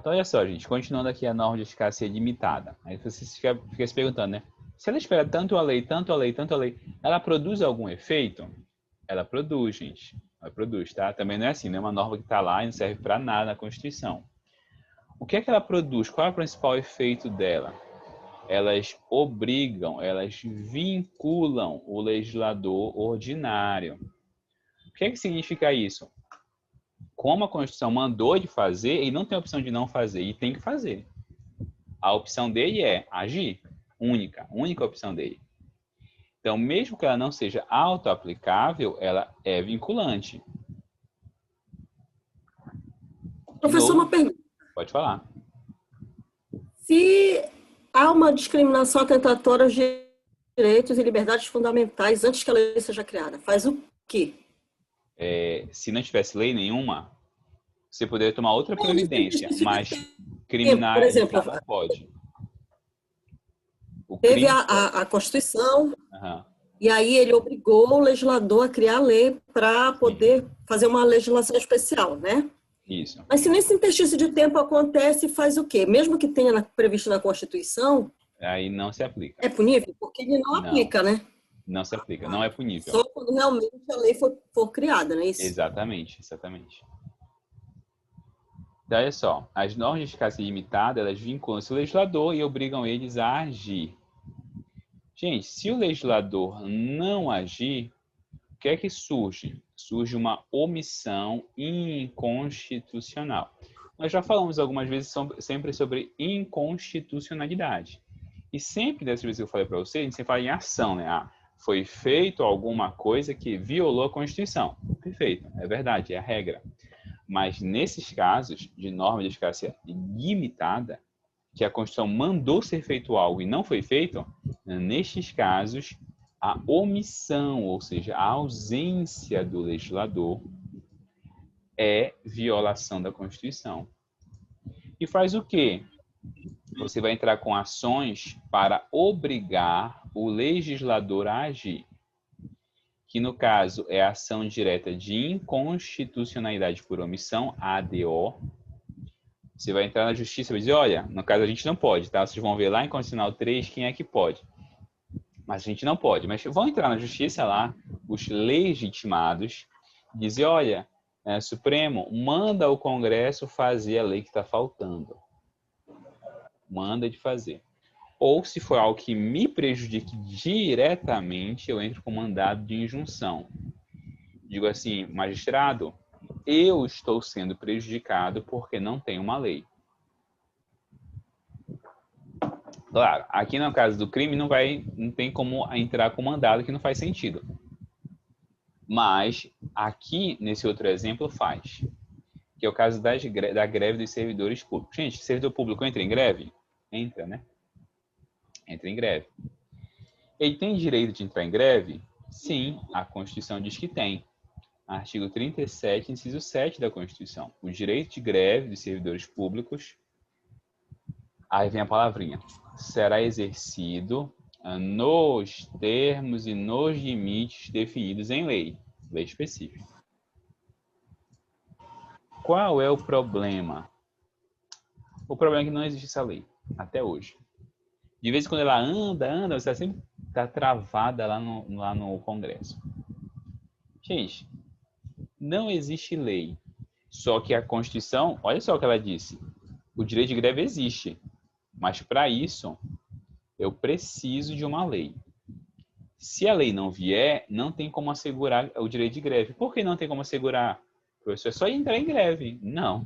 Então, olha só, gente, continuando aqui a norma de eficácia limitada. Aí você fica se perguntando, né? Se ela espera tanto a lei, tanto a lei, tanto a lei, ela produz algum efeito? Ela produz, gente. Ela produz, tá? Também não é assim, não é uma norma que está lá e não serve para nada na Constituição. O que é que ela produz? Qual é o principal efeito dela? Elas obrigam, elas vinculam o legislador ordinário. O que é que significa isso? Como a Constituição mandou de fazer, ele não tem a opção de não fazer, e tem que fazer. A opção dele é agir, única opção dele. Então, mesmo que ela não seja auto-aplicável, ela é vinculante. De Professor, uma novo, pergunta. pode falar. Se há uma discriminação atentatória aos direitos e liberdades fundamentais antes que a lei seja criada, faz o quê? Se não tivesse lei nenhuma, você poderia tomar outra Não, não tem providência, especifica mas tempo. Por exemplo, criminalizar não pode. O teve crime pode. a Constituição, Uhum. e aí ele obrigou o legislador a criar a lei para Sim, poder fazer uma legislação especial, né? isso. Mas se nesse interstício de tempo acontece, faz o quê? Mesmo que tenha previsto na Constituição, Aí não se aplica. é punível? Porque ele não Não, aplica, né? não se aplica. Não é punível. Só quando realmente a lei for criada, não é isso? Exatamente, exatamente. Então, olha só, as normas de eficácia limitada, elas vinculam-se ao legislador e obrigam eles a agir. Gente, se o legislador não agir, o que é que surge? Surge uma omissão inconstitucional. Nós já falamos algumas vezes sempre sobre inconstitucionalidade. E sempre dessas vezes que eu falei para vocês, a gente sempre fala em ação, né? Ah, foi feito alguma coisa que violou a Constituição. Perfeito, é verdade, é a regra. Mas nesses casos de norma de eficácia limitada, que a Constituição mandou ser feito algo e não foi feito, nestes casos, a omissão, ou seja, a ausência do legislador, é violação da Constituição. E faz o quê? Você vai entrar com ações para obrigar o legislador a agir, que no caso é a ação direta de inconstitucionalidade por omissão, ADO. Você vai entrar na justiça e vai dizer, olha, no caso a gente não pode, tá? Vocês vão ver lá em Constitucional 3 quem é que pode. Mas a gente não pode. Mas vão entrar na justiça lá, os legitimados, dizer, olha, Supremo, manda o Congresso fazer a lei que está faltando. Manda de fazer. Ou se for algo que me prejudique diretamente, eu entro com mandado de injunção. Digo assim, magistrado, eu estou sendo prejudicado porque não tem uma lei. Claro, aqui no caso do crime não tem como entrar com mandado que não faz sentido. Mas aqui nesse outro exemplo faz, que é o caso da greve dos servidores públicos. Gente, servidor público entra em greve? Entra, né? Entra em greve. Ele tem direito de entrar em greve? Sim, a Constituição diz que tem. Artigo 37, inciso 7 da Constituição. O direito de greve dos servidores públicos, aí vem a palavrinha, será exercido nos termos e nos limites definidos em lei específica. Qual é o problema? O problema é que não existe essa lei, até hoje. De vez em quando ela anda, você sempre está travada lá no Congresso. Gente, não existe lei. Só que a Constituição, olha só o que ela disse, o direito de greve existe, mas para isso eu preciso de uma lei. Se a lei não vier, não tem como assegurar o direito de greve. Por que não tem como assegurar? Professor, é só entrar em greve. Não,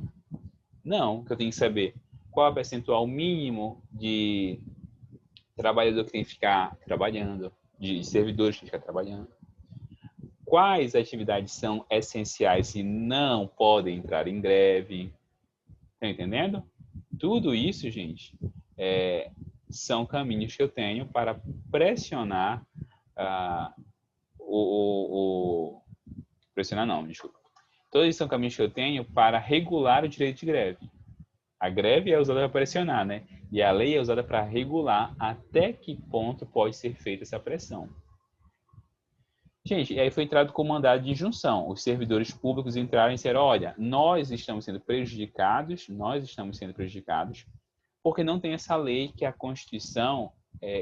que eu tenho que saber qual é o percentual mínimo de trabalhador que tem que ficar trabalhando, de servidores que tem que ficar trabalhando. Quais atividades são essenciais e não podem entrar em greve? Tá entendendo? Tudo isso, gente, são caminhos que eu tenho para pressionar pressionar não, desculpa. Todos esses são caminhos que eu tenho para regular o direito de greve. A greve é usada para pressionar, né? E a lei é usada para regular até que ponto pode ser feita essa pressão. Gente, e aí foi entrado com o mandado de injunção. Os servidores públicos entraram e disseram, olha, nós estamos sendo prejudicados, porque não tem essa lei que a Constituição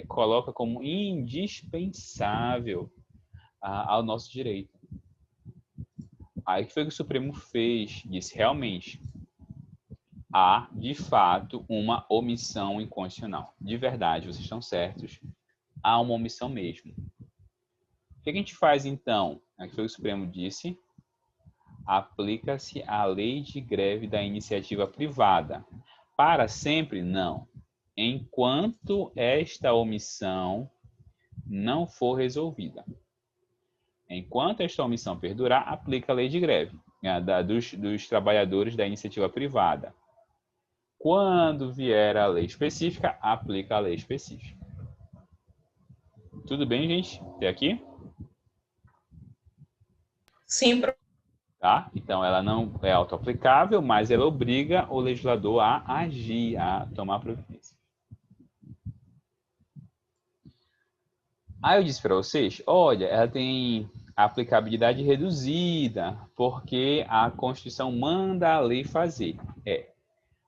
coloca como indispensável ao nosso direito. Aí o que foi que o Supremo fez? Disse, realmente, há, de fato, uma omissão inconstitucional. De verdade, vocês estão certos, há uma omissão mesmo. O que a gente faz, então? Aqui foi o que o Supremo disse, aplica-se a lei de greve da iniciativa privada. Para sempre, não. Enquanto esta omissão não for resolvida. Enquanto esta omissão perdurar, aplica a lei de greve dos trabalhadores da iniciativa privada. Quando vier a lei específica, aplica a lei específica. Tudo bem, gente? Até aqui? Sim, Tá? Então, ela não é autoaplicável, mas ela obriga o legislador a agir, a tomar providência. Aí eu disse para vocês, olha, ela tem aplicabilidade reduzida, porque a Constituição manda a lei fazer.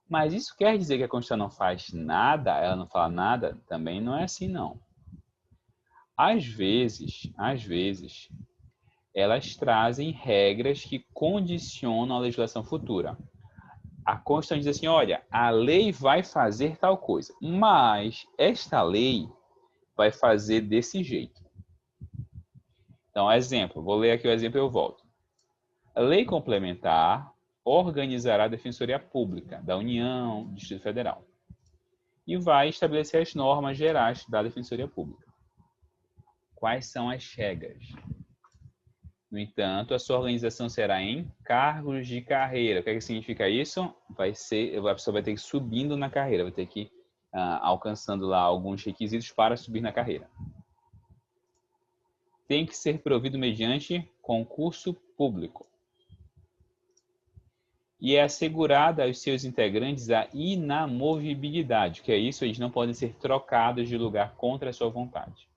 Mas isso quer dizer que a Constituição não faz nada, ela não fala nada? Também não é assim, não. Às vezes, elas trazem regras que condicionam a legislação futura. A Constituição diz assim, olha, a lei vai fazer tal coisa, mas esta lei vai fazer desse jeito. Então, exemplo, vou ler aqui o exemplo e eu volto. A lei complementar organizará a Defensoria Pública da União, do Distrito Federal, e vai estabelecer as normas gerais da Defensoria Pública. Quais são as regras? No entanto, a sua organização será em cargos de carreira. O que significa isso? A pessoa vai ter que ir subindo na carreira, vai ter que ir alcançando lá alguns requisitos para subir na carreira. Tem que ser provido mediante concurso público. E é assegurada aos seus integrantes a inamovibilidade, que é isso, eles não podem ser trocados de lugar contra a sua vontade.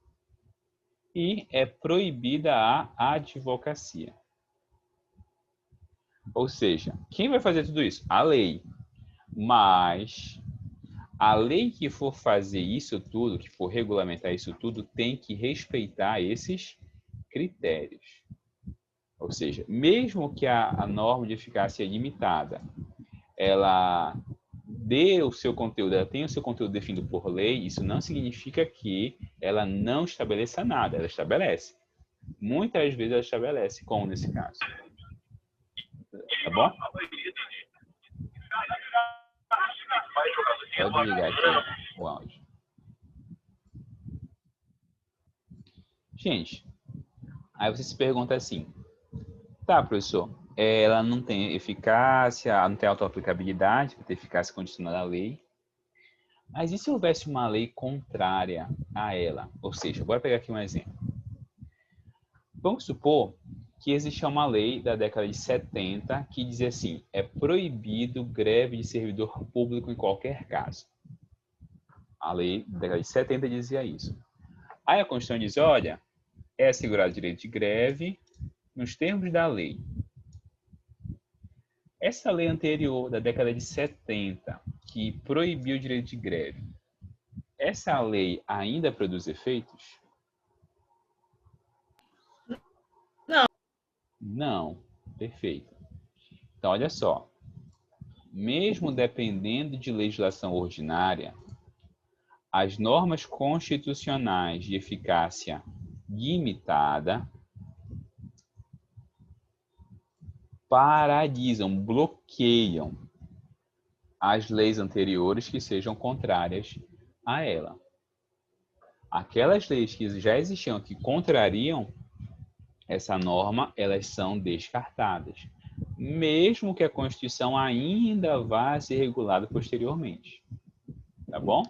E é proibida a advocacia. Ou seja, quem vai fazer tudo isso? A lei. Mas a lei que for fazer isso tudo, que for regulamentar isso tudo, tem que respeitar esses critérios. Ou seja, mesmo que a norma de eficácia limitada, ela dê o seu conteúdo, ela tenha o seu conteúdo definido por lei, isso não significa que ela não estabeleça nada, ela estabelece. Muitas vezes ela estabelece, como nesse caso. Tá bom? Pode ligar aqui o áudio. Gente, aí você se pergunta assim, tá, professor, ela não tem eficácia, não tem autoaplicabilidade, para ter eficácia condicionada à lei, mas e se houvesse uma lei contrária a ela? Ou seja, bora pegar aqui um exemplo. Vamos supor que existia uma lei da década de 70 que dizia assim, é proibido greve de servidor público em qualquer caso. A lei da década de 70 dizia isso. Aí a Constituição diz, olha, é assegurado o direito de greve nos termos da lei. Essa lei anterior, da década de 70, que proibiu o direito de greve, essa lei ainda produz efeitos? Não. Não. Perfeito. Então, olha só. Mesmo dependendo de legislação ordinária, as normas constitucionais de eficácia limitada paralisam, bloqueiam as leis anteriores que sejam contrárias a ela. Aquelas leis que já existiam, que contrariam essa norma, elas são descartadas, mesmo que a Constituição ainda vá ser regulada posteriormente. Tá bom?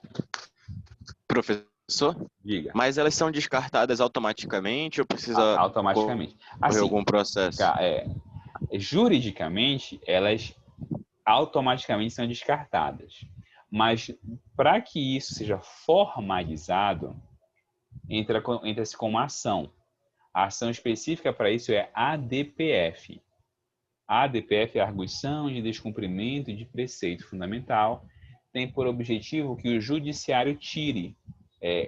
Professor? Diga. Mas elas são descartadas automaticamente ou precisa automaticamente. correr Assim, algum processo? Juridicamente, elas automaticamente são descartadas. Mas para que isso seja formalizado, entra-se com uma ação. A ação específica para isso é ADPF. A ADPF é a arguição de descumprimento de preceito fundamental. Tem por objetivo que o judiciário tire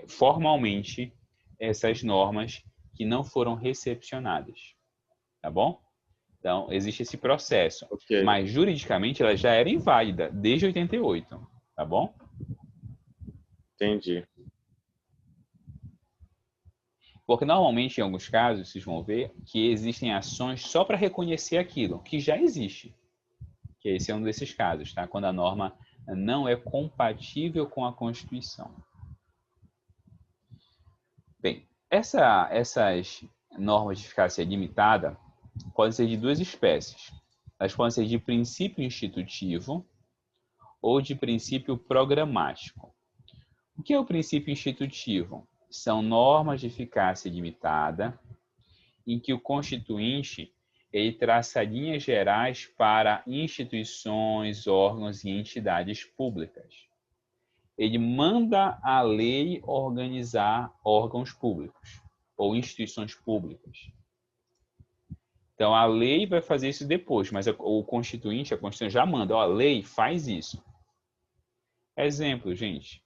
formalmente essas normas que não foram recepcionadas. Tá bom? Então, existe esse processo. Ok. Mas, juridicamente, ela já era inválida desde 88. Tá bom? Entendi. Porque, normalmente, em alguns casos, vocês vão ver que existem ações só para reconhecer aquilo, que já existe. Que esse é um desses casos, tá? Quando a norma não é compatível com a Constituição. Bem, essas normas de eficácia limitada podem ser de duas espécies. Elas podem ser de princípio institutivo ou de princípio programático. O que é o princípio institutivo? São normas de eficácia limitada em que o constituinte ele traça linhas gerais para instituições, órgãos e entidades públicas. Ele manda a lei organizar órgãos públicos ou instituições públicas. Então, a lei vai fazer isso depois, mas o constituinte, a Constituição já manda, ó, a lei faz isso. Exemplo, gente.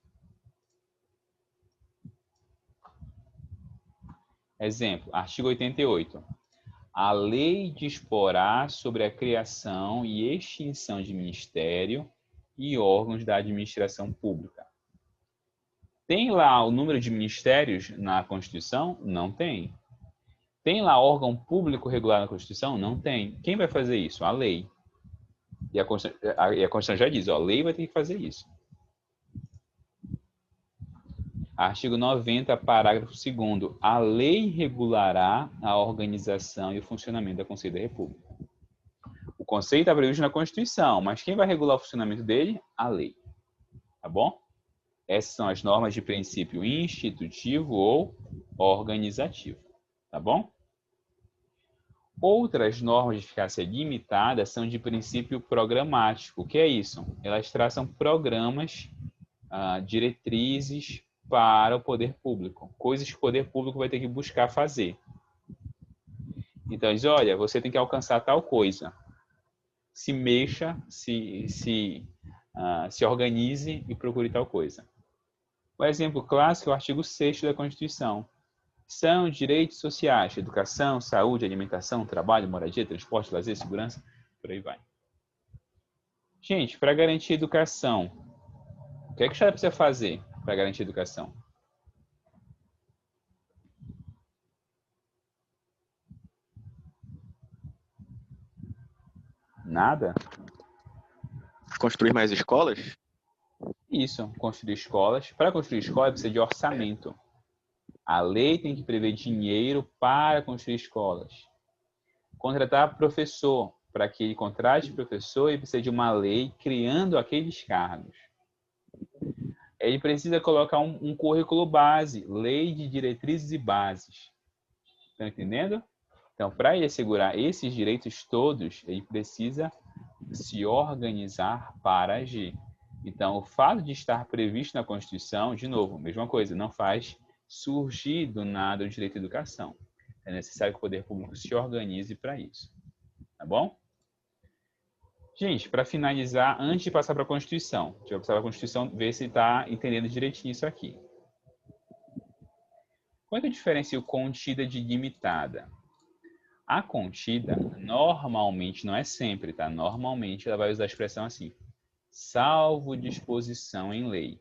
Exemplo, artigo 88. A lei disporá sobre a criação e extinção de ministério e órgãos da administração pública. Tem lá o número de ministérios na Constituição? Não tem. Tem lá órgão público regular na Constituição? Não tem. Quem vai fazer isso? A lei. E a Constituição já diz, ó, a lei vai ter que fazer isso. Artigo 90, parágrafo 2º. A lei regulará a organização e o funcionamento da Conselho da República. O conceito está previsto na Constituição, mas quem vai regular o funcionamento dele? A lei. Tá bom? Essas são as normas de princípio institutivo ou organizativo. Tá bom? Outras normas de eficácia limitada são de princípio programático. O que é isso? Elas traçam programas, diretrizes para o poder público. Coisas que o poder público vai ter que buscar fazer. Então, diz, olha, você tem que alcançar tal coisa. Se mexa, se organize e procure tal coisa. O exemplo clássico é o artigo 6º da Constituição. São direitos sociais, educação, saúde, alimentação, trabalho, moradia, transporte, lazer, segurança, por aí vai. Gente, para garantir a educação, o que é que o Estado precisa fazer para garantir a educação? Nada? Construir mais escolas? Isso, construir escolas. Para construir escola, precisa de orçamento. A lei tem que prever dinheiro para construir escolas. Contratar professor. Para que ele contrate professor, ele precisa de uma lei criando aqueles cargos. Ele precisa colocar um currículo base, lei de diretrizes e bases. Estão entendendo? Então, para ele assegurar esses direitos todos, ele precisa se organizar para agir. Então, o fato de estar previsto na Constituição, de novo, mesma coisa, não faz surgir do nada o direito à educação. É necessário que o poder público se organize para isso. Tá bom? Gente, para finalizar, antes de passar para a Constituição, a gente vai passar para a Constituição, ver se está entendendo direitinho isso aqui. Qual é a diferença entre contida de limitada? A contida, normalmente, não é sempre, tá? Normalmente, ela vai usar a expressão assim, salvo disposição em lei.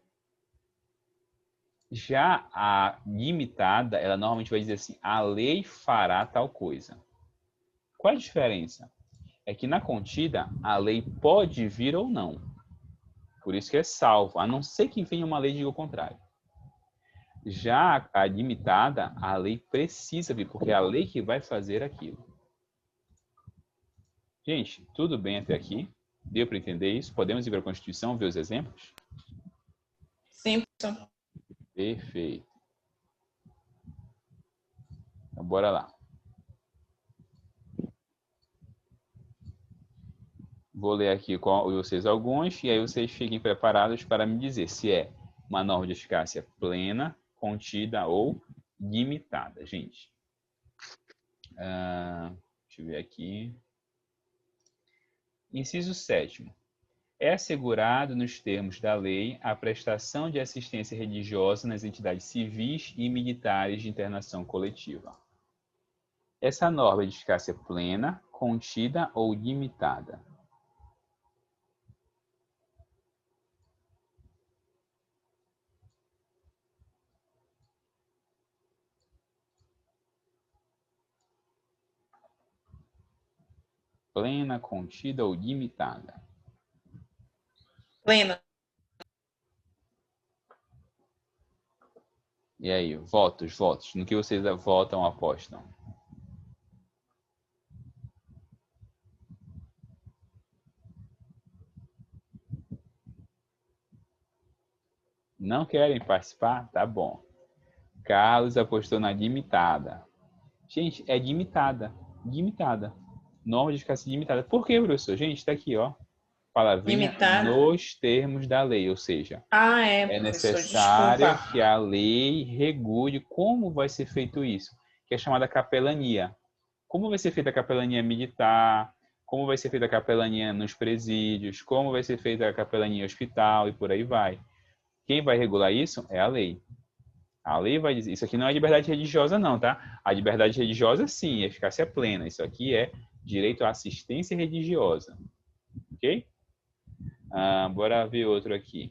Já a limitada, ela normalmente vai dizer assim, a lei fará tal coisa. Qual é a diferença? É que na contida, a lei pode vir ou não. Por isso que é salvo, a não ser que venha uma lei e diga o contrário. Já a limitada, a lei precisa vir, porque é a lei que vai fazer aquilo. Gente, tudo bem até aqui? Deu para entender isso? Podemos ir para a Constituição, ver os exemplos? Sim. Perfeito. Então, bora lá. Vou ler aqui com vocês alguns, e aí vocês fiquem preparados para me dizer se é uma norma de eficácia plena, contida ou limitada, gente. Deixa eu ver aqui. Inciso 7º. É assegurado, nos termos da lei, a prestação de assistência religiosa nas entidades civis e militares de internação coletiva. Essa norma é de eficácia plena, contida ou limitada? Plena, contida ou limitada? Plena. E aí, votos. No que vocês votam ou apostam? Não querem participar? Tá bom. Carlos apostou na limitada. Gente, é limitada. Limitada. Norma de eficácia limitada. Por quê, professor? Gente, tá aqui, ó. Palavrinha Limitada. nos termos da lei, ou seja, é Professor, necessário desculpa. que a lei regule como vai ser feito isso, que é chamada capelania. Como vai ser feita a capelania militar, como vai ser feita a capelania nos presídios, como vai ser feita a capelania em hospital e por aí vai. Quem vai regular isso é a lei. A lei vai dizer, isso aqui não é liberdade religiosa não, tá? A liberdade religiosa sim, eficácia plena. Isso aqui é direito à assistência religiosa. Ok? Bora ver outro aqui.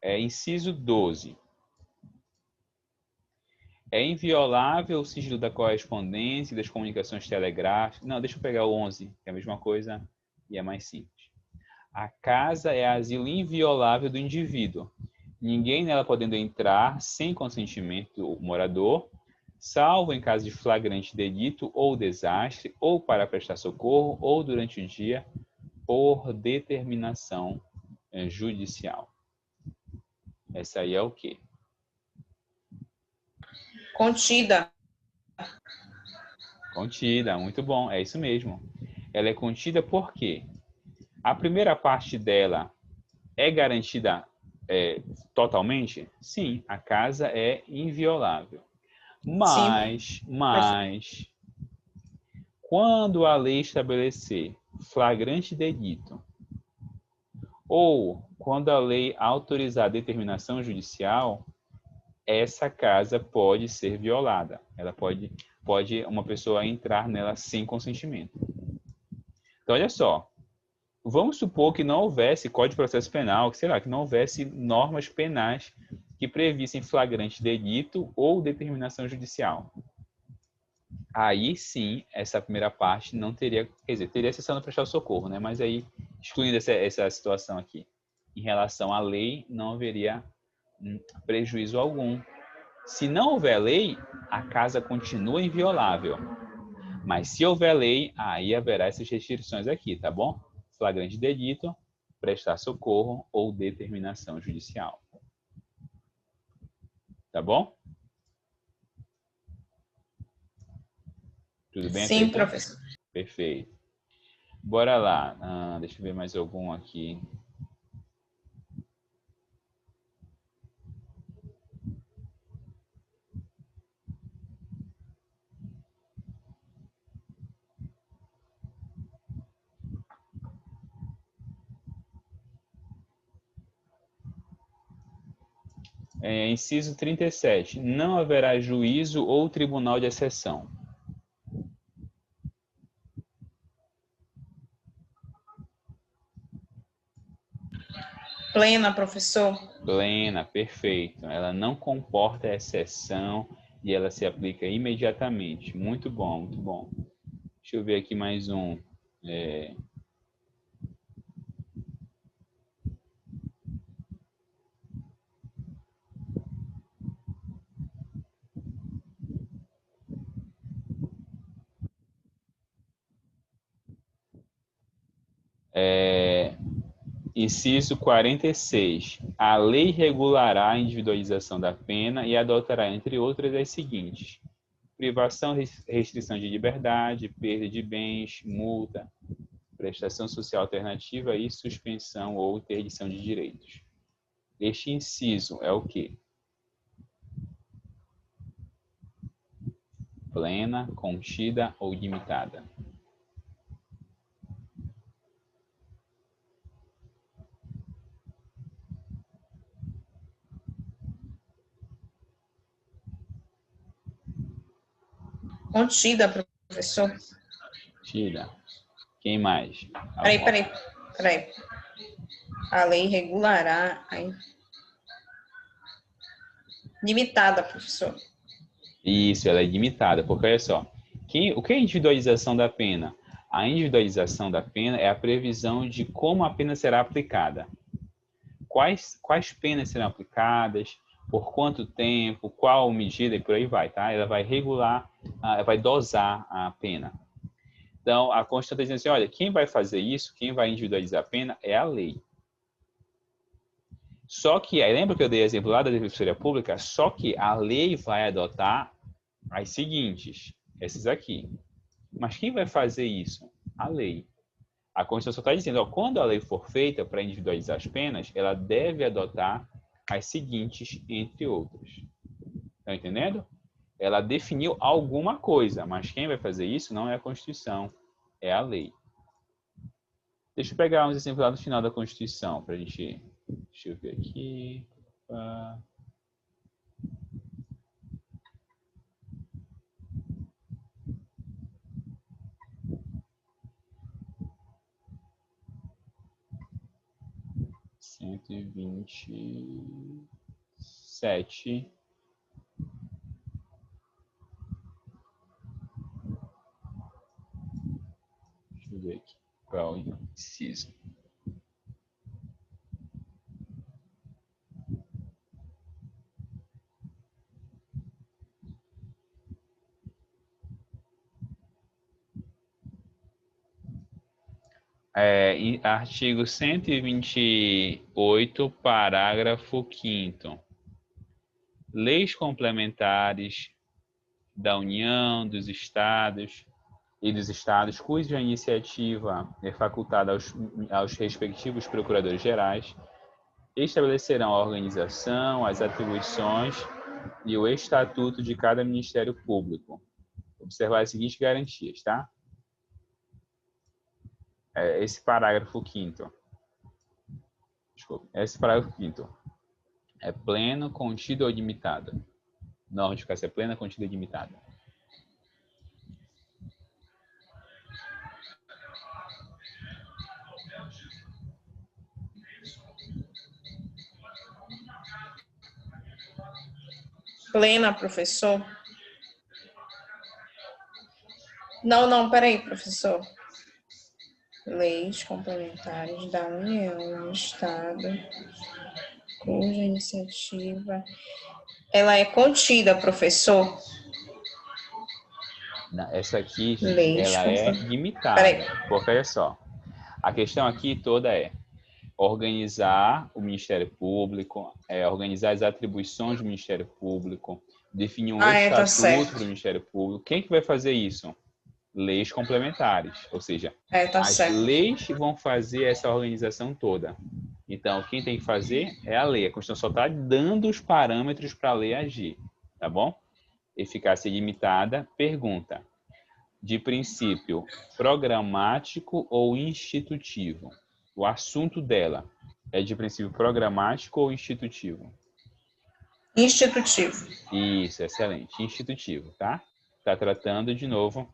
Inciso 12. É inviolável o sigilo da correspondência e das comunicações telegráficas. Não, deixa eu pegar o 11, que é a mesma coisa e é mais simples. A casa é asilo inviolável do indivíduo. Ninguém nela podendo entrar sem consentimento do morador, salvo em caso de flagrante delito ou desastre, ou para prestar socorro, ou durante o dia, por determinação judicial. Essa aí é o quê? Contida. Contida, muito bom, é isso mesmo. Ela é contida por quê? A primeira parte dela é garantida totalmente? Sim, a casa é inviolável. Sim. Mas, quando a lei estabelecer flagrante delito, ou quando a lei autorizar a determinação judicial, essa casa pode ser violada. Ela pode uma pessoa entrar nela sem consentimento. Então, olha só. Vamos supor que não houvesse Código de Processo Penal, que sei lá, que não houvesse normas penais que previssem flagrante delito ou determinação judicial. Aí sim, essa primeira parte não teria, quer dizer, teria exceção do prestar socorro, né? Mas aí, excluindo essa situação aqui, em relação à lei, não haveria prejuízo algum. Se não houver lei, a casa continua inviolável. Mas se houver lei, aí haverá essas restrições aqui, tá bom? Flagrante delito, prestar socorro ou determinação judicial. Tá bom? Tudo bem? Sim, professor. Perfeito. Bora lá. Deixa eu ver mais algum aqui. Inciso 37. Não haverá juízo ou tribunal de exceção. Plena, professor. Plena, perfeito. Ela não comporta exceção e ela se aplica imediatamente. Muito bom, muito bom. Deixa eu ver aqui mais um. Inciso 46. A lei regulará a individualização da pena e adotará, entre outras, as seguintes: privação, restrição de liberdade, perda de bens, multa, prestação social alternativa e suspensão ou interdição de direitos. Este inciso é o quê? Plena, contida ou limitada? Contida, professor. Contida. Quem mais? Peraí. A lei regulará limitada, professor. Isso, ela é limitada, porque olha só, o que é a individualização da pena? A individualização da pena é a previsão de como a pena será aplicada. Quais penas serão aplicadas, por quanto tempo, qual medida e por aí vai, tá? Ela vai regular, vai dosar a pena. Então, a Constituição está dizendo assim, olha, quem vai fazer isso, quem vai individualizar a pena é a lei. Só que, aí lembra que eu dei exemplo lá da Defensoria Pública? Só que a lei vai adotar as seguintes, essas aqui. Mas quem vai fazer isso? A lei. A Constituição está dizendo, ó, quando a lei for feita para individualizar as penas, ela deve adotar as seguintes, entre outras. Estão entendendo? Ela definiu alguma coisa, mas quem vai fazer isso não é a Constituição, é a lei. Deixa eu pegar uns exemplos lá do final da Constituição, para a gente... Deixa eu ver aqui... 127. Deixa eu ver aqui. Qual é o inciso? Artigo 128, parágrafo 5º. Leis complementares da União, dos Estados cuja iniciativa é facultada aos respectivos procuradores gerais, estabelecerão a organização, as atribuições e o estatuto de cada Ministério Público. Observar as seguintes garantias, tá? Esse parágrafo 5º. Desculpa. Esse parágrafo 5º. É pleno, contido ou limitado? Norma de eficácia plena, contida ou limitada? Plena, professor. Não, peraí, professor. Leis complementares da União, do Estado, cuja iniciativa... Ela é contida, professor. Essa aqui, Leis ela é limitada. Peraí. Porque, olha só, a questão aqui toda é organizar o Ministério Público, organizar as atribuições do Ministério Público, definir um estatuto do Ministério Público. Quem que vai fazer isso? Leis complementares, ou seja, as leis vão fazer essa organização toda. Então, quem tem que fazer é a lei. A Constituição só está dando os parâmetros para a lei agir, tá bom? Eficácia limitada, pergunta. De princípio programático ou institutivo? O assunto dela é de princípio programático ou institutivo? Institutivo. Isso, excelente. Institutivo, tá? Está tratando, de novo,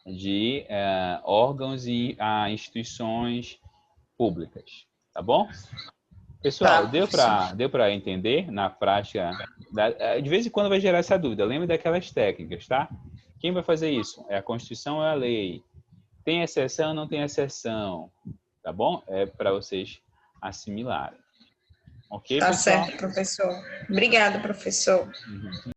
de órgãos e instituições públicas, tá bom? Pessoal, deu para entender na prática? De vez em quando vai gerar essa dúvida. Lembre daquelas técnicas, tá? Quem vai fazer isso? É a Constituição ou é a lei? Tem exceção ou não tem exceção? Tá bom? É para vocês assimilarem. Ok, tá pessoal? Certo, professor. Obrigada, professor. Uhum.